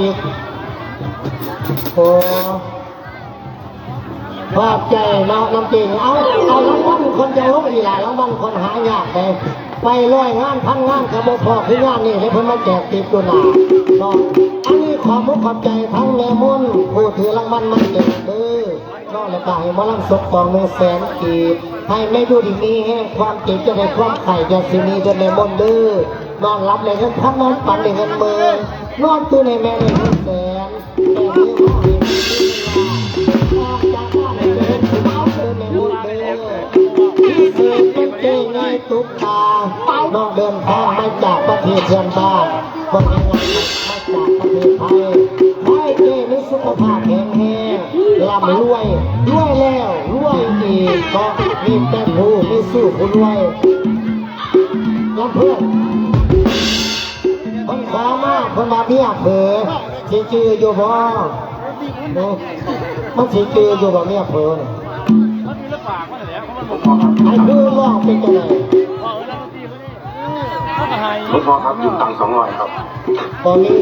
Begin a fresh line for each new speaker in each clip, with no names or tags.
อีกโอ้ภาพใจเนาะน้ำจริงเอารางวัลคนจะลบอีหลายรางวัลคนหายากเลยไปร้อยงานพันงานกระบอกพอคืองานนี่ให้เพิ่นมาแจกติดตัวหนาเนาะอันนี้ขอบขอบใจทั้งแม่มุ่นผู้ถือรางวัลมาแจกเด้อนอกแล้วก็ให้มาลั่งศพกอง100,000 กีบให้ไม่ดูดีมีแห้งความเจ็บจะได้ความไข่จะสิมีจนในมนเด้อนอนรับเลยเงินพันนอนปั่นเลยเงินเมืองนอนตู้ในแม่เลย100,000แต่เรื่องออกจากบ้านเลยเดินเอาเดินในมนเด้อที่เสือเป็นเจ้าในตุ๊กตานอกเดินทางมาจากประเทศเพื่อนบ้านคนยังไงมาจากประเทศไทยให้เจ้มีสุขภาพแข็งแรงร่ำรวยแล้วรวยอีกก็มีแต่ผู้มีสู้ผู้รวยน้ำเพื่อนคนขอมากคนมาเบี้ยเผลอสิจืออยู่บ่มันสิจืออยู่บ่เบี้ยเผลอไอ้คือร้องเป็นจังไง
คุณพ่อครับยืมตังค์200ครับ
ตอนนี้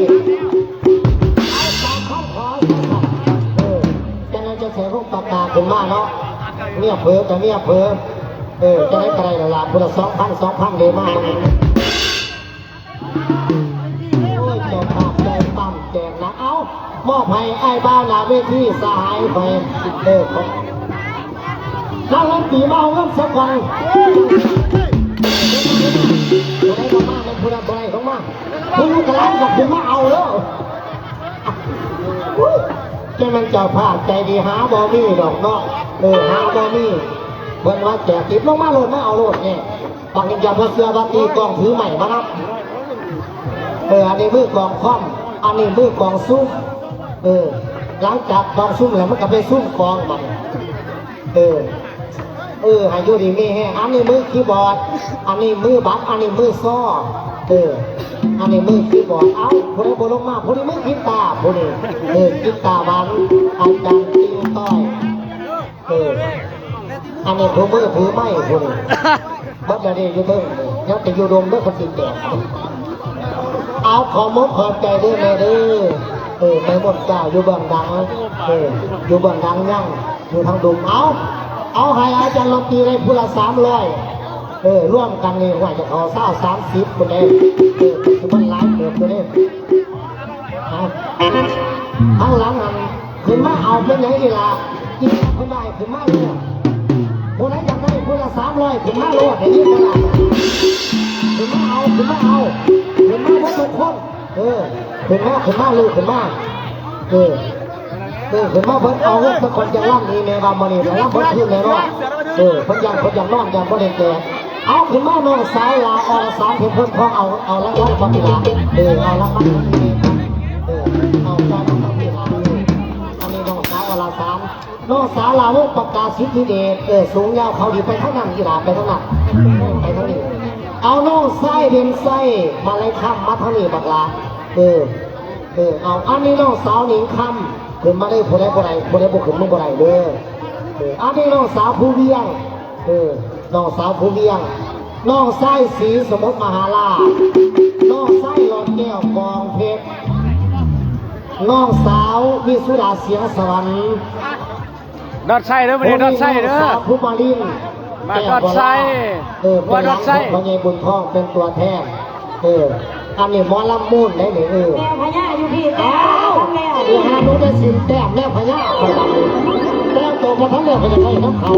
จะนั่นจะเสียพวกปากกาขึ้นมาเนาะเมียเผลอแต่เมียเผลอจะได้กระไรละคนละ2,000เลยมากโอ้ยเจ้าภาพใจปั๊มแจกนะเอามอบให้ไอ้บ้านหน้าเวทีสหายไปนั่งเล่นตีเมาเงินสักวันอะไรก็มาเป็นผู้รับอะไรของมาผู้รู้กระไรกับผู้มาเอาแล้วจะมันเจ้าภาพใจดีหาบอมี่ดอกเนาะหาบอมี่เบิ่งว่าแจกติดลงมาโหลดมาเอาโหลดเนี่ยบางทีจะมาเสือบางทีกองถือใหม่มาครับอันนี้มือกองคอมอันนี้มือกองซุ้มหลังจากกองซุ้มแล้วมันก็ไปซุ้มกองมันให้ดูดีมีแห้งอันนี้มือคีย์บอร์ดอันนี้มือบัตรอันนี้มือซ้ออันนี้มือคีย์บอร์ดเอาผู้ใดโบลงมาผู้นี้มือกีตาร์ผู้นี้กีตาร์บันอาจารย์ติ้งต้อยอันนี้ผู้มือถือไม้ผู้นี้บัดเดี๋ยวอยู่เบิ่งยังจะอยู่ดมด้วยคนติดแดดเอาขอมกขอบใจด้วยแม่เด้อไม่หมดจ้าอยู่เบื้องดังอยู่เบื้องดังยั่งอยู่ทางดุมเอาให้อาจารย์ลงตีได้พูละ300ร่วมกันนี่ว่าจะขอ30คนเองคือมันหลายเกิดตัวนี้ข้างหลังนั่นขึ้นมาเอาเป็นยังไงล่ะกินคนได้ขึ้นมาเลยคนไหนอยากได้พูละ300ขึ้นมาโลดอย่างนี้ขนาดขึ้นมาเอาขึ้นมาหมดทุกคนขึ้นมาลูกขึ้นมาขึ้นมาเพิ่นเอาเงินสักคนจะล่ำนี่ในวันนี้แล้วล่ำเพิ่นขึ้นเลยเนาะเพิ่นยังนอนยังบ่ได้แก่เอาขึ้นมาน้องสาวลาอรสารเพิ่นพอเอาละวันปฏิลาเอาละมันเอาการปฏิลาอันนี้น้องสาวอรสารน้องสาวลาลูกประกาศสิทธิเดชสูงยาวเขาดีไปทั้งนั้นกีฬาไปทั้งนั้นไปทั้งนี้เอาน้องไส้เด่นไส้มาเลยคำมาทั้งนี้บักลาเอาอันนี้น้องสาวหนิงคำขึ้นมาได้ผู้ใดบุกขึ้นมึงบ่ได้เด้ออันนี้น้องสาวผู้เวียงน้องสาวผู้เวียงน้องไส้สีสมุทรมหาราชน้องไส้หลอดแก้วกองเพชรน้องสาววิสุดาเสียงสวรรค์
ดอดไส้เด้อไม่ได้ดอดไส้เด้อ
สาวผู้มาลิน
มาดอดไส้
ว่าดอดไส้พญาบุญทองเป็นตัวแทนอันนี้หมอลำมูนได้เลย
แม่พญาอยู่พี่
แล้วหาลูกได้สินแต้มแล้วพญาคนละแล้วโตมาทั้งเรื่องไปจะใช้น้ำเขา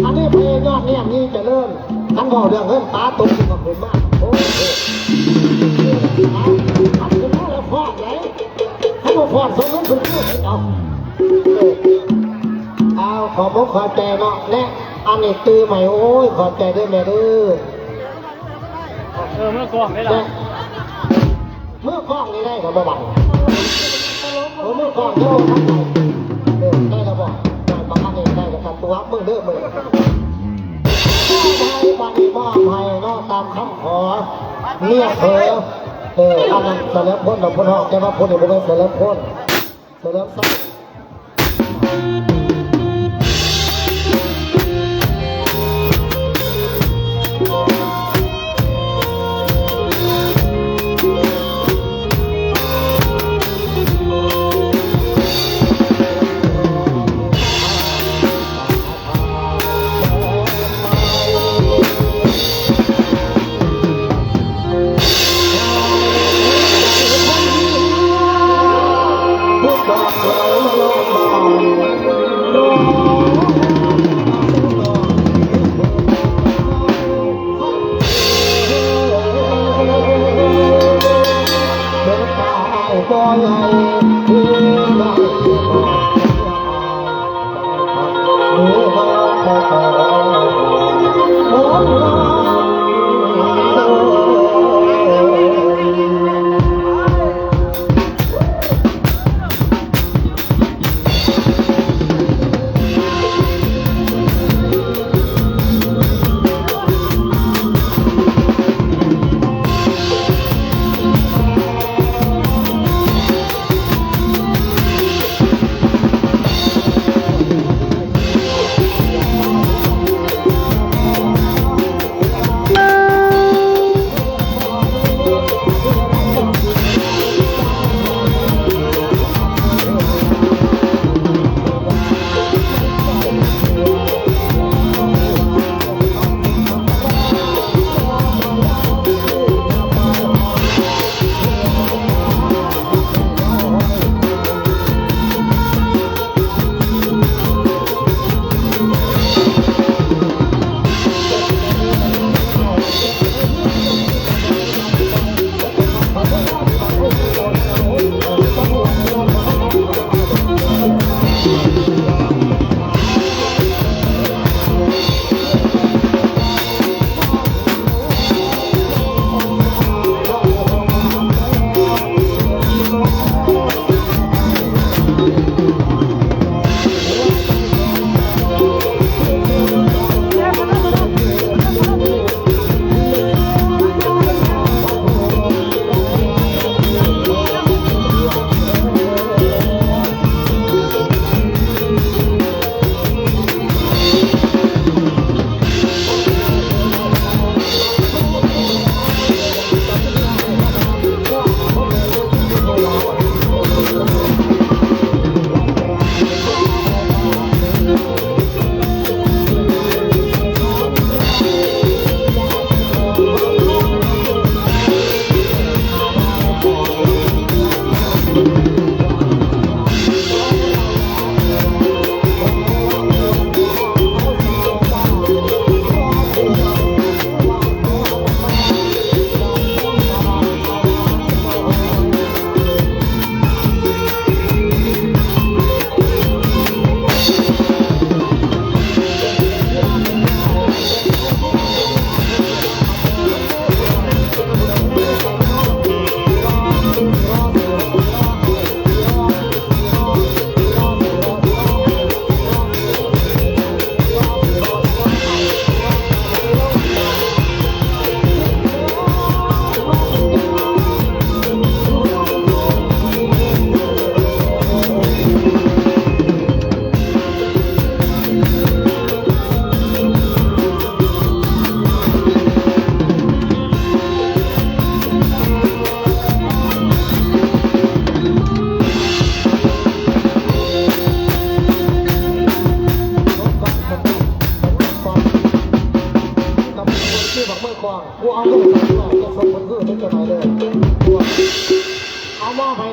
อันนี้พญายอดเนี่ยนี่จะเริ่มทั้งบอกเรื่องเริ่มตาตกกับผมมากโอ้โหทำกันแล้วพอดเลยให้มาพอดสมมติคุณพูดให้เอาขอบขอใจเนาะและอันนี้ตื้อใหม่โอ้ยขอบใจด้วยแม่ดื้อ
เมื่อกล้องได้หรอ
เมื่อกล้องนี่ได้กับบังเมื่อกล้องจะทำไงได้แล้วบอกบางอันนี้ได้กับตัวมึงเด้อมึงบางทีมอบให้นอกตามคำขอเนี่ยเผลออันนั้นเสร็จพ้นเราพ้นหอกแต่ว่าพ้นอยู่บนเสร็จพ้นเสร็จซ้ อยให้ที่ได้มือมาขอหอม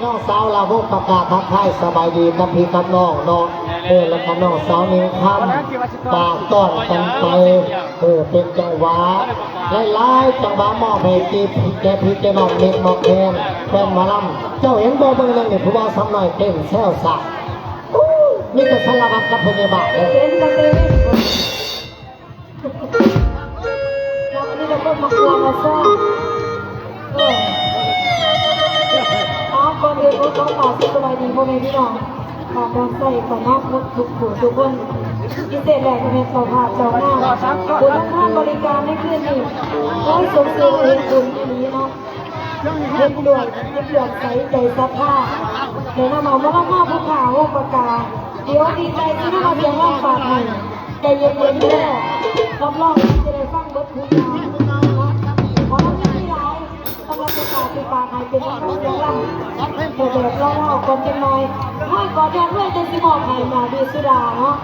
ลาสาวลาวกประกาศทักทายสบายดีกับพี่กับน้องน้องแล้วก็น้องสาวนิ้วคำปากต้อนกันไปเป็นจังหวะหลายๆจังหวะมอบให้กีแกพี่แกน้องเล็กมอกแคนแฟนมาลำเจ้าเห็นบ่เบิ่งนั่นนี่ผู้ว่าสำน้อยเต้นแซวซ่านี่ก็สารวัตรกับพยาบาลเลย
เล่นมาเต้นเราอันนี้เราก็มาควงมาซ่าก่อนอื่นก็ขอฝากสบายดีพ่อแม่พี่น้องฝากการใส่ฝากนอกทุกคนพิเศษแหละที่เป็นสภาพเจ้าหน้าคุณท่านบริการในคืนนี้ก็สมบูรณ์เรียนคุณนี้เนาะเรียนด่วนใส่ใจสภาพเดี๋ยวเรามาว่าผู้ข่าวว่าประกาศเดี๋ยวดีใจที่น่าเสียงว่าฝากให้ใจเย็นๆด้วยรับรองจะได้ฟังบทเพลงเพราะเราจะไม่ร้ายกำลังประกาศไปฝากให้เป็นนักร้องรำเดี๋ยวเราเล่ากันเป็นน้อยห้อยกอดแทนเพื่อนจะสิมอบให้มาดีสุดาเนาะ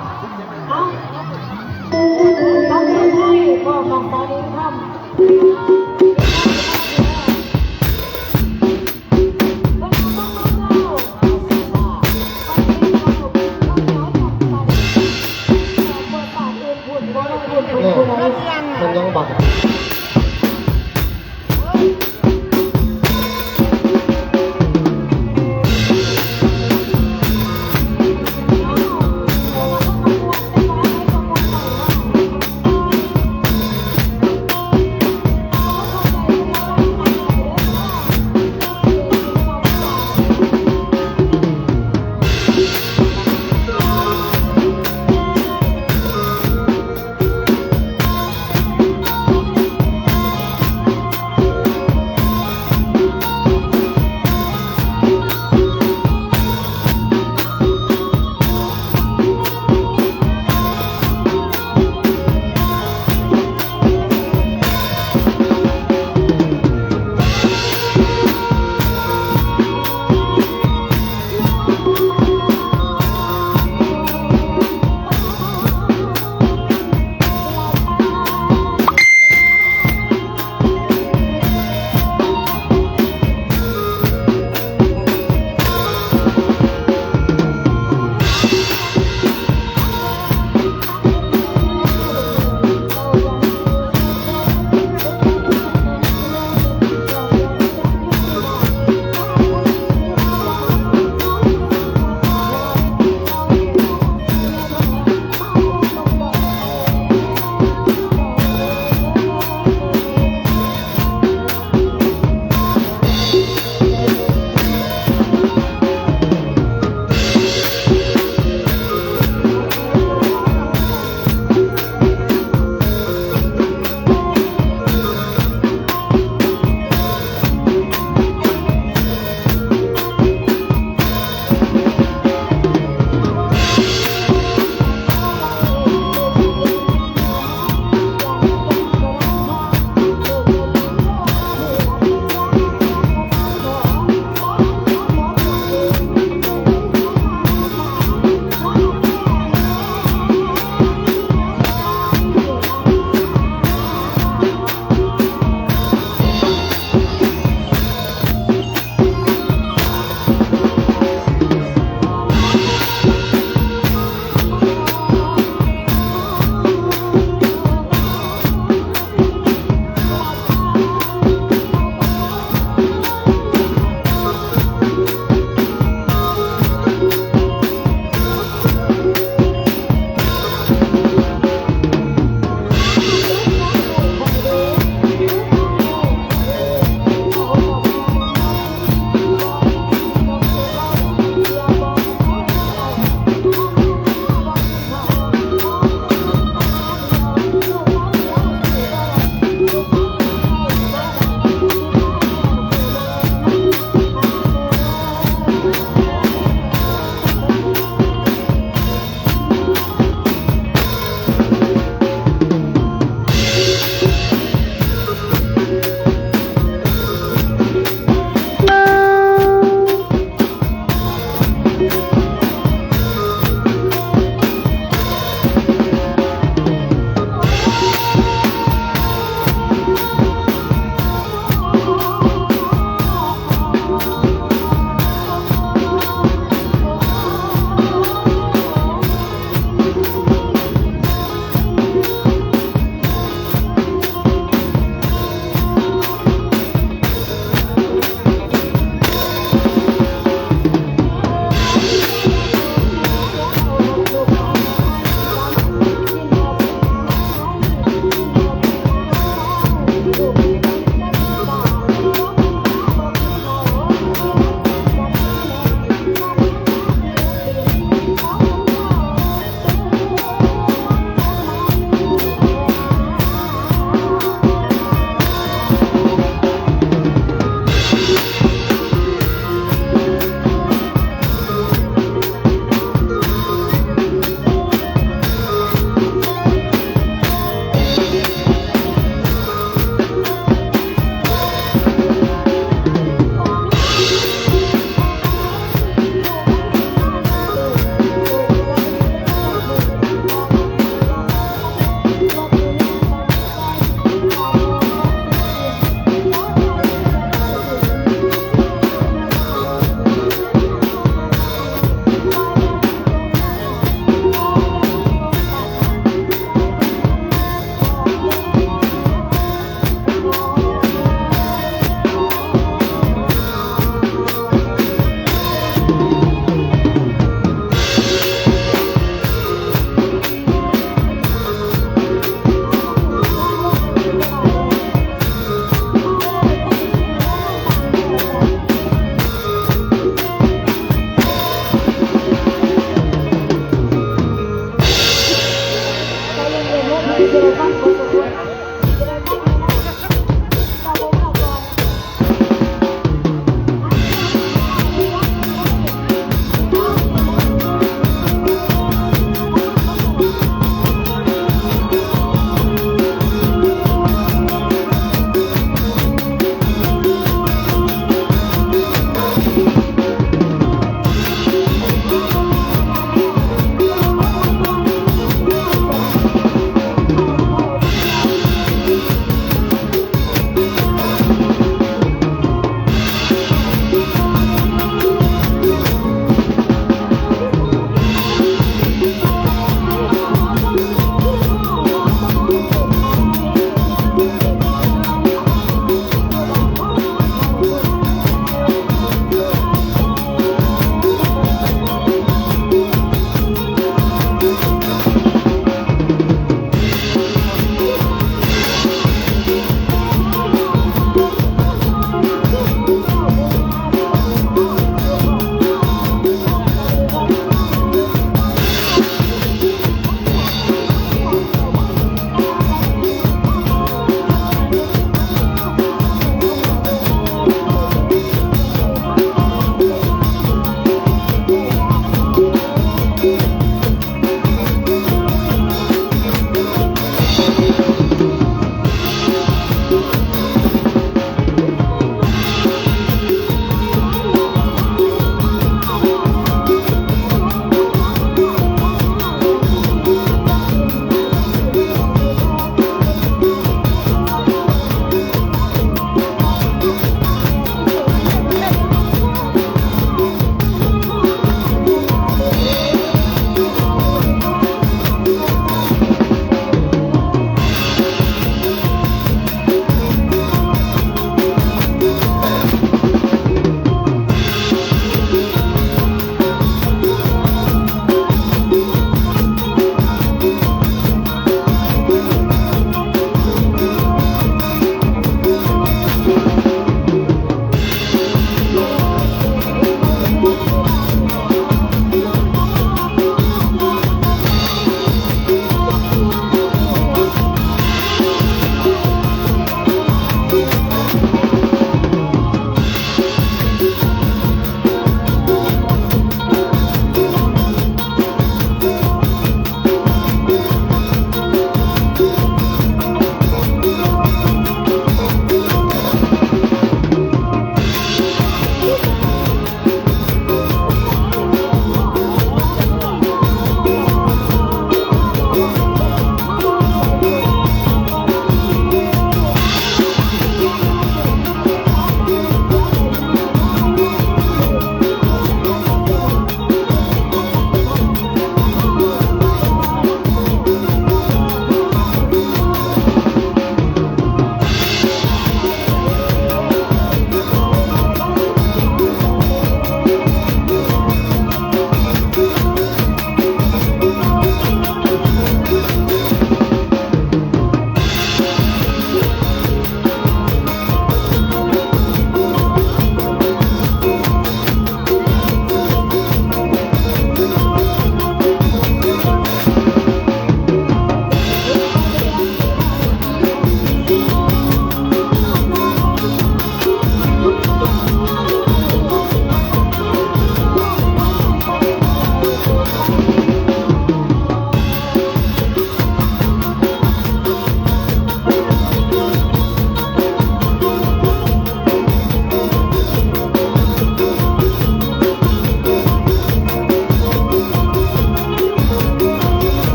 เอาตั้งใจให้พ่อของตาดีทำ
มันยังบัก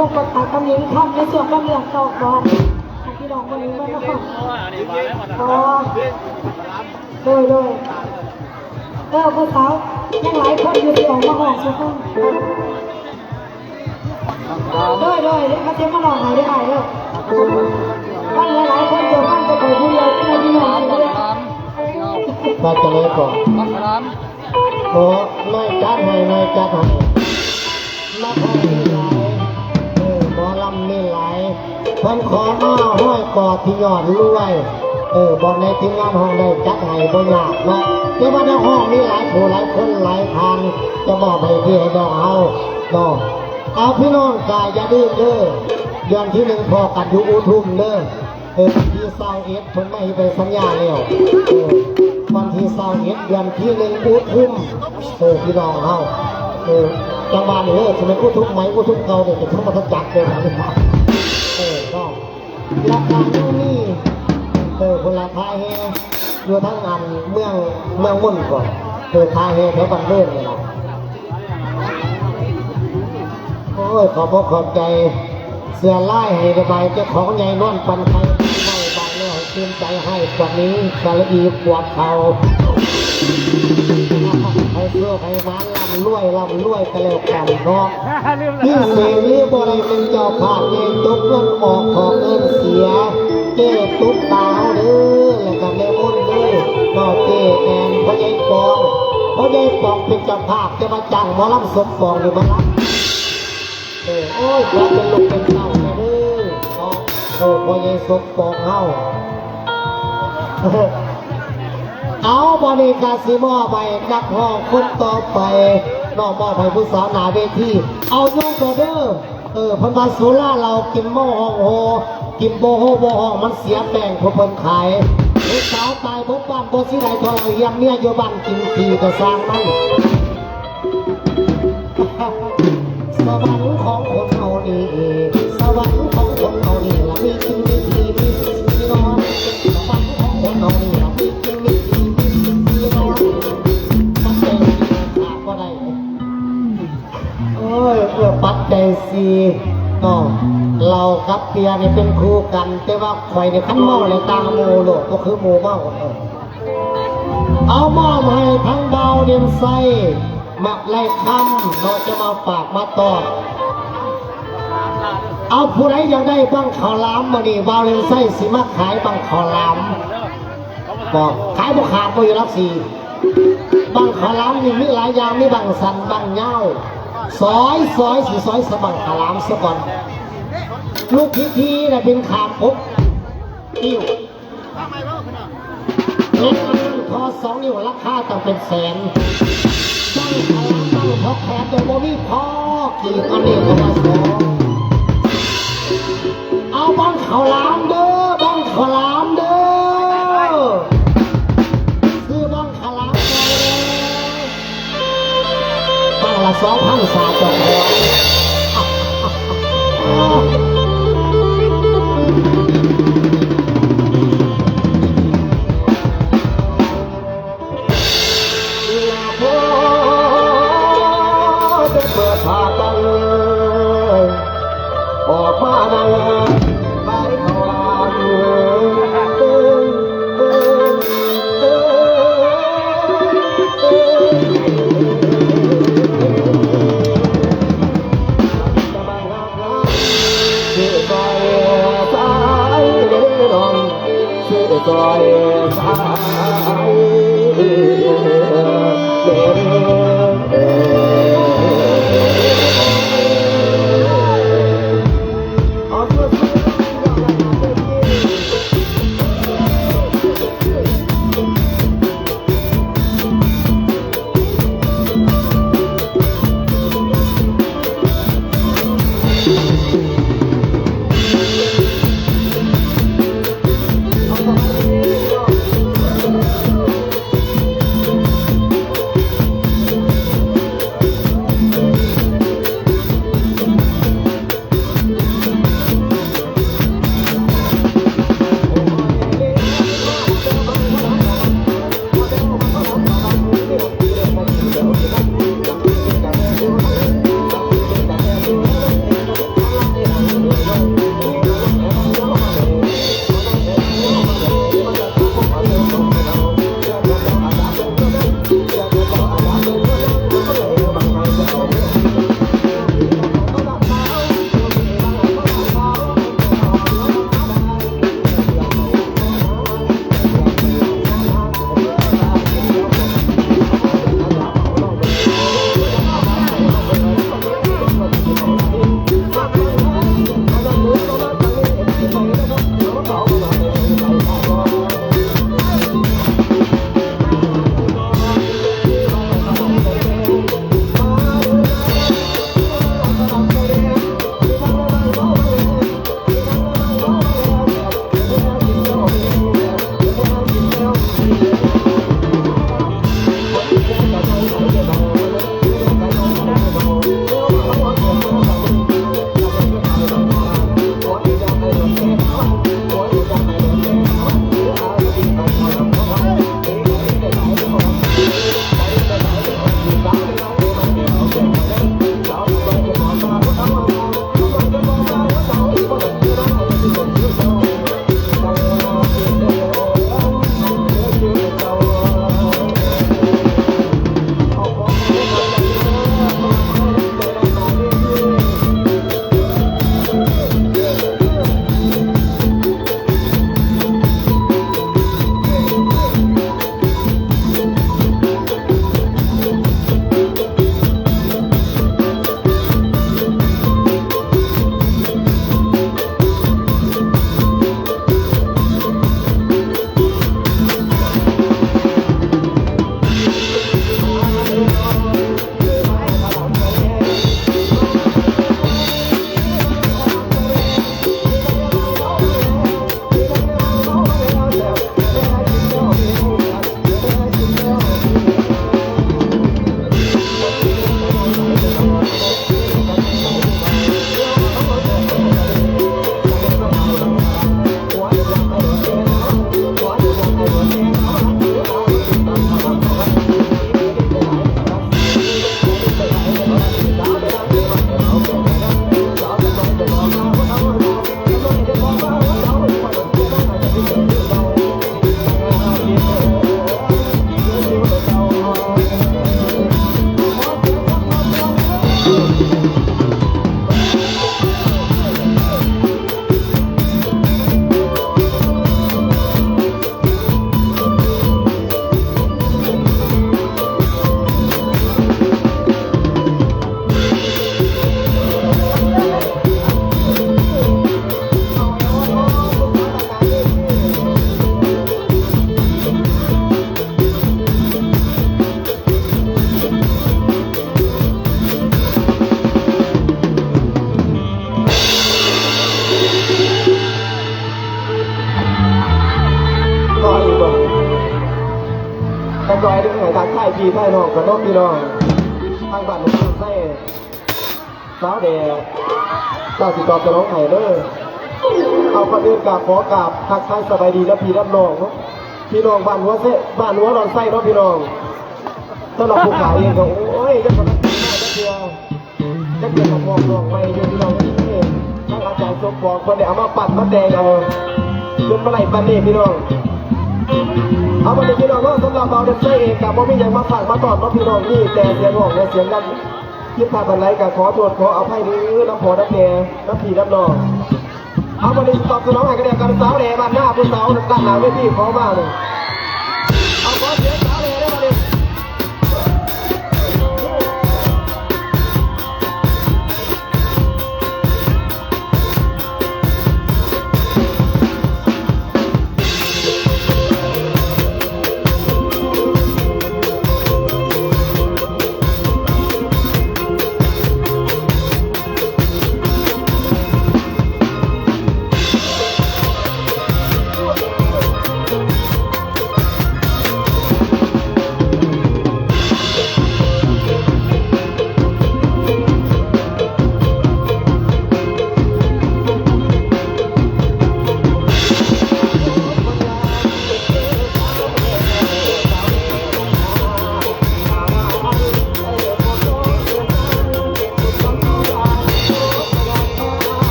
งกตัดกำยิงทำในส่วนกำเรื่องตอกบอกพี่น้องวันนี้ว่านะคะพอโดยผู้สาวยังหลายคนอยู่ที่ออกมาหอกสุดท้ายโดยเขาจะมาหลอกหายได้เด้อมันหลายคนเดียวมันจะไปผู้เดียวที่พี่น้องเดียว
มาจะเลยก่อนโอ้ไม่จัดให้ไม่จัดให้มาพอมีหลายหมอลำมีหลายเพิ่นขอมาห้อยกอดที่ยอดรวยบอลในทีมงานห้องได้จัดให้บ่ยากเนาะแต่ว่าในห้องมีหลายผู้หลายคนหลายทางจะบอกให้พี่ให้น้องเอาเนาะเอาพี่น้องกายอย่าดื้อเด้อเดือนที่1พอกันอยู่อุทุมเด้อที่เศร้าเอ็ดเพิ่นไม่ไปสัญญาแล้ววันที่เศร้าเอ็ดเดือนที่1อุทุมพี่น้องเฮาจังหวัดนี้จะเป็นอุทุมไหมอุทุมเก่าเนี่ยจะทั้งมาทั้งจักรเลยนะก็ราคานี่คนละทายเฮอยู่ทั้งงานเมืองมุ่นก่อนทายเฮแถวบันเลื่อนเลยนะโอ้ยขอบใจเสือไล่ให้ระบายเจ้าของใหญ่นวลปันไทยให้บางเรื่องชื่นใจให้กว่านี้กระดีปวดเขาให้เพื่อให้ร้านลำรวยกันแล้วกันเนาะนี่เสียหรือบริเป็นเจ้าภาพเองตุ๊กเงินออกของเงินเสียเจ้ตุ๊กตาเด้อแล้วก็แม่มุ่นเด้อนอกเจ้แอนพ่อใหญ่ปองเป็นเจ้าภาพจะมาจ้างหมอลำสมปองหรือมารับโอ้ยความเป็นลูกเป็นเต้าเด้อพ่อใหญ่สมปองเฮาเอาบริการซีมอไปนักห้องคนต่อไปนอกมอไปผู้สาวหนาเวทีเอาโยกเด้อพันธะสุราเรากินหม้อห้องโฮกินโบโฮโบห้องมันเสียแป้งพอเพิ่นขายลูกสาวตายบบ้านบสิไหลทองเยี่ยมเนี่ยโยบ้านกินทีก็สร้างมันสวรรค์ของคนเอานี่สวรรค์ของคนเอานี่ละมีกินมีทีมีนอนสวรรค์ของคนเอานี่ละมีกินมีทีมีนอนปัจจัยขาดก็ได้ปัจจัยสี่เรากับเปียเนี่ยเป็นคู่กันแต่ว่าคอยเนี่ยขั้นเมาเลยตาโมโลก็คือโมเมาเอามอบให้ทั้งเบาเดียมไซมักไล่คำเราจะมาฝากมาตอบเอาผู้ใดอยากได้บังขาวล้ำมาดิบาเลนไส้สิมาขายบังขาวล้ำบอกขายบุขาดบุยรักสีบังขาวล้ำนี่มีหลายอย่างมีบังสันบังเงาซอยสบังขาวล้ำซะก่อนลูกทีน่ะเป็นขาดปุ๊บอิ่วเล็กพอ2 นิ้วราคาต้องเป็นแสนตั้งขาวล้ำตั้งพอแขนโดยบ่มีพอกี่อันนี้ก็มาเอาบังขาวล้ำเด้อบังขาวล้ำเด้อคือบังขาวล้ำเลยบังละ2,000 สาจหัวเปิดผ้าตังออกมาดังไปเขาลามจะมาหาสื่อซอยสายเดินองสื่อซอยสายเดิน จอยดึงไหนทางใต้พี่ใต้น้องกับน้องพี่น้องทางบ้านหนุ่มใต้สาวแดดเจ้าสิตอบจะน้องไห้เด้อเอาคนอื่นกราบขอกราบทักทายสบายดีและพี่รับน้องเนาะพี่น้องบ้านหัวเส้บ้านหัวดอนไส้เนาะพี่น้องสำหรับผู้ขายเองก็โอ้ยจะคนจะเกิดมาพองลงไปอยู่พี่น้องนี่ทางอาจารย์สมปองคนเดียวเอามาปั่นมาแดงเอาจนมาไหลปันนี่พี่น้องเอามาเป็นพี่น้องก็สำหรับเราเด็กเองกับว่าไม่ยังมาฝากมาตอดมาพี่น้องนี่แต่เสียงห้องและเสียงดังคิดผ่านบันไลกับขอโทษขออภัยนี้น้ำพอน้ำแดงน้ำผีน้ำนองเอามาเป็นตอบสนองให้กันเดียวกันสาวแดงบ้านหน้าผู้สาวด้านหลังเวทีขอมาเลยเอาขอเสียงสาวแดงได้มาเลย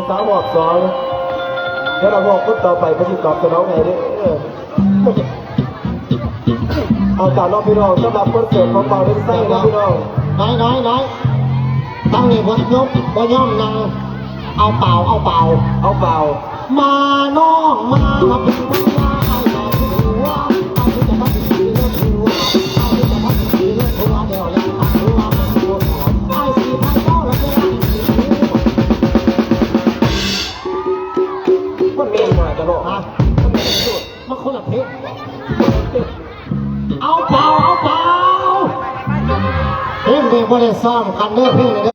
สาวบอกสองแล้วเราบอกคนต่อไปเขาจะตอบสนองไงเนี่ยเอา เอาจากน้องพี่น้องสำหรับคอนเสิร์ตของเป่าเล่นไส้นะพี่น้องน้อยตั้งนี่บนยกบนย่อมนั่งเอาเป่ามาน้องมาเป็นวันลาเอาแต่หัวเอาแต่มาเป็นสีเลือดหัวเอาแต่มาเป็นสีเลือดหัวเดี๋ยวยังตัดหัวมันหัวไอ้สีพันเก้าแล้วจะได้มันเมียนมาจะบอกนะมันคนละเพศเอาเป่าเพลงเด็กไม่ได้ซ้อมกันเด้อเพลงเลย